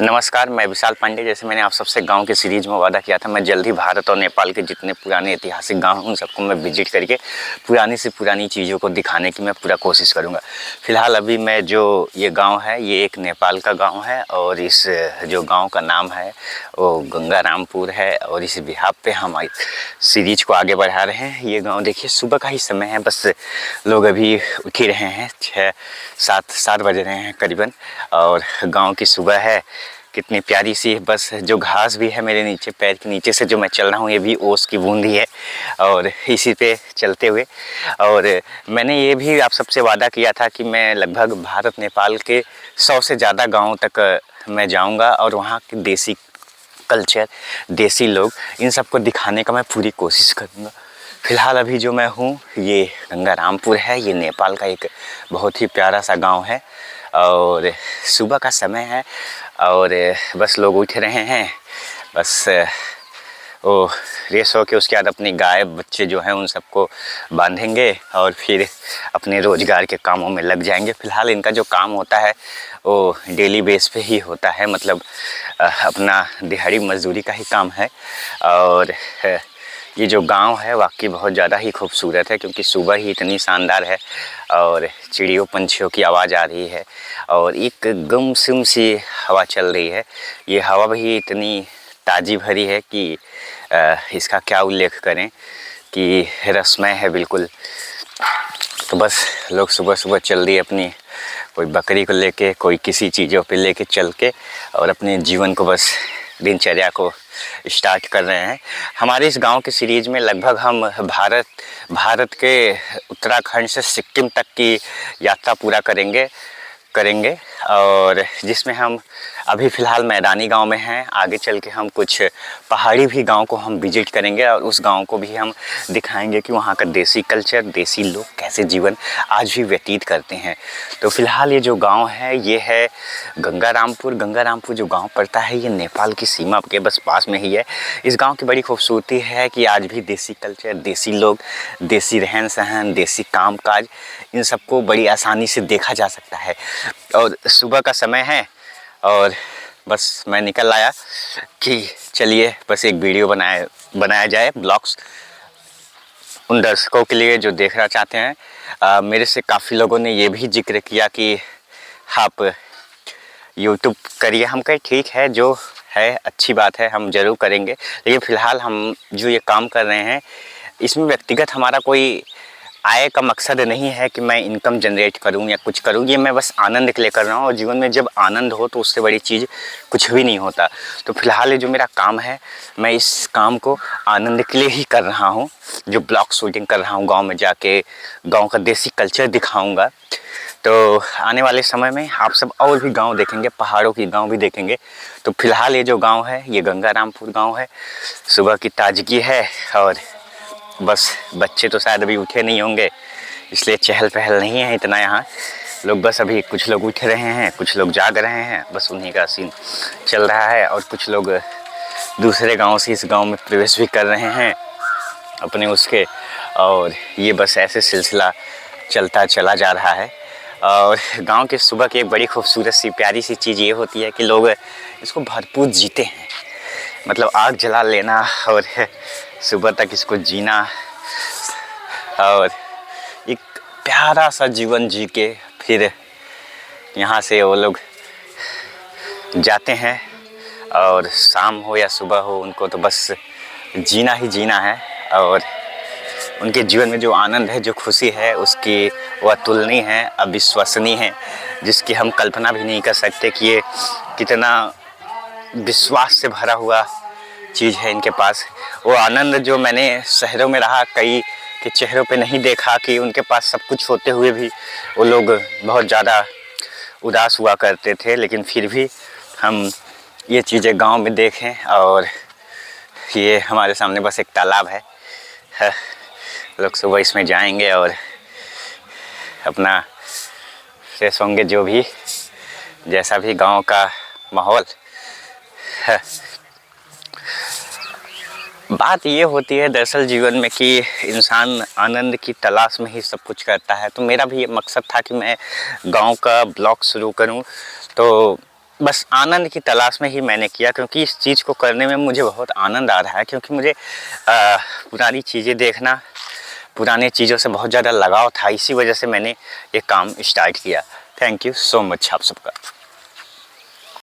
नमस्कार, मैं विशाल पांडे। जैसे मैंने आप सबसे गांव के सीरीज में वादा किया था, मैं जल्द ही भारत और नेपाल के जितने पुराने ऐतिहासिक गांव हैं उन सबको मैं विजिट करके पुरानी से पुरानी चीज़ों को दिखाने की मैं पूरा कोशिश करूंगा। फ़िलहाल अभी मैं जो ये गांव है ये एक नेपाल का गांव है और इस जो गांव का नाम है वो गंगारामपुर है और इस बिहाफ पे हम सीरीज को आगे बढ़ा रहे हैं। ये गाँव देखिए सुबह का ही समय है, बस लोग अभी उठ ही रहे हैं, 6-7 बज रहे हैं करीबन। और गाँव की सुबह है, कितनी प्यारी सी। बस जो घास भी है मेरे नीचे पैर के नीचे से जो मैं चल रहा हूँ ये भी ओस की बूंदी है और इसी पे चलते हुए। और मैंने ये भी आप सबसे वादा किया था कि मैं लगभग भारत नेपाल के 100 से ज़्यादा गाँव तक मैं जाऊँगा और वहाँ के देसी कल्चर, देसी लोग, इन सबको दिखाने का मैं पूरी कोशिश करूँगा। फ़िलहाल अभी जो मैं हूँ ये गंगारामपुर है, ये नेपाल का एक बहुत ही प्यारा सा गाँव है और सुबह का समय है और बस लोग उठ रहे हैं। बस वो रेस हो के उसके बाद अपनी गाय बच्चे जो हैं उन सबको बांधेंगे और फिर अपने रोज़गार के कामों में लग जाएंगे। फ़िलहाल इनका जो काम होता है वो डेली बेस पे ही होता है, मतलब अपना दिहाड़ी मजदूरी का ही काम है। और ये जो गांव है वाकई बहुत ज़्यादा ही खूबसूरत है क्योंकि सुबह ही इतनी शानदार है और चिड़ियों पंछियों की आवाज़ आ रही है और एक गुमसुम सी हवा चल रही है। ये हवा भी इतनी ताज़ी भरी है कि इसका क्या उल्लेख करें कि रसमय है बिल्कुल। तो बस लोग सुबह सुबह चल रही है अपनी, कोई बकरी को लेके, कोई किसी चीज़ों पे लेके चल के और अपने जीवन को बस दिनचर्या को स्टार्ट कर रहे हैं। हमारे इस गांव के सीरीज़ में लगभग हम भारत के उत्तराखंड से सिक्किम तक की यात्रा पूरा करेंगे और जिसमें हम अभी फ़िलहाल मैदानी गांव में हैं। आगे चल के हम कुछ पहाड़ी भी गांव को हम विजिट करेंगे और उस गांव को भी हम दिखाएंगे कि वहां का देसी कल्चर, देसी लोग कैसे जीवन आज भी व्यतीत करते हैं। तो फ़िलहाल ये जो गांव है ये है गंगारामपुर जो गांव पड़ता है ये नेपाल की सीमा के बस पास में ही है। इस गांव की बड़ी खूबसूरती है कि आज भी देसी कल्चर, देसी लोग, देसी रहन सहन, देसी कामकाज, इन सबको बड़ी आसानी से देखा जा सकता है। और सुबह का समय है और बस मैं निकल आया कि चलिए बस एक वीडियो बनाया जाए, ब्लॉग्स उन दर्शकों के लिए जो देखना चाहते हैं। मेरे से काफ़ी लोगों ने ये भी जिक्र किया कि आप यूट्यूब करिए। हम कहे ठीक है, जो है अच्छी बात है, हम ज़रूर करेंगे। लेकिन फ़िलहाल हम जो ये काम कर रहे हैं इसमें व्यक्तिगत हमारा कोई आय का मकसद नहीं है कि मैं इनकम जनरेट करूं या कुछ करूं। ये मैं बस आनंद के लिए कर रहा हूं और जीवन में जब आनंद हो तो उससे बड़ी चीज़ कुछ भी नहीं होता। तो फिलहाल ये जो मेरा काम है मैं इस काम को आनंद के लिए ही कर रहा हूं। जो ब्लॉग शूटिंग कर रहा हूं, गांव में जाके गांव का देसी कल्चर दिखाऊंगा। तो आने वाले समय में आप सब और भी गाँव देखेंगे, पहाड़ों की गाँव भी देखेंगे। तो फिलहाल ये जो गाँव है ये गंगारामपुर गाँव है। सुबह की ताजगी है और बस बच्चे तो शायद अभी उठे नहीं होंगे इसलिए चहल पहल नहीं है इतना यहाँ। लोग बस अभी कुछ लोग उठ रहे हैं, कुछ लोग जाग रहे हैं, बस उन्हीं का सीन चल रहा है। और कुछ लोग दूसरे गांव से इस गांव में प्रवेश भी कर रहे हैं अपने उसके, और ये बस ऐसे सिलसिला चलता चला जा रहा है। और गांव के सुबह की एक बड़ी खूबसूरत सी प्यारी सी चीज़ ये होती है कि लोग इसको भरपूर जीते हैं, मतलब आग जला लेना और सुबह तक इसको जीना और एक प्यारा सा जीवन जी के फिर यहाँ से वो लोग जाते हैं। और शाम हो या सुबह हो उनको तो बस जीना ही जीना है और उनके जीवन में जो आनंद है, जो खुशी है, उसकी वह अतुलनीय है, अविश्वसनीय है, जिसकी हम कल्पना भी नहीं कर सकते कि ये कितना विश्वास से भरा हुआ चीज़ है इनके पास। वो आनंद जो मैंने शहरों में रहा कई के चेहरों पे नहीं देखा कि उनके पास सब कुछ होते हुए भी वो लोग बहुत ज़्यादा उदास हुआ करते थे। लेकिन फिर भी हम ये चीज़ें गांव में देखें और ये हमारे सामने बस एक तालाब है, लोग सुबह इसमें जाएंगे और अपना फ्रेश होंगे, जो भी जैसा भी गांव का माहौल है। बात ये होती है दरअसल जीवन में कि इंसान आनंद की तलाश में ही सब कुछ करता है। तो मेरा भी ये मकसद था कि मैं गांव का ब्लॉग शुरू करूं। तो बस आनंद की तलाश में ही मैंने किया, क्योंकि इस चीज़ को करने में मुझे बहुत आनंद आ रहा है, क्योंकि मुझे पुरानी चीज़ें देखना, पुराने चीज़ों से बहुत ज़्यादा लगाव था। इसी वजह से मैंने ये काम स्टार्ट किया। थैंक यू सो मच आप सबका।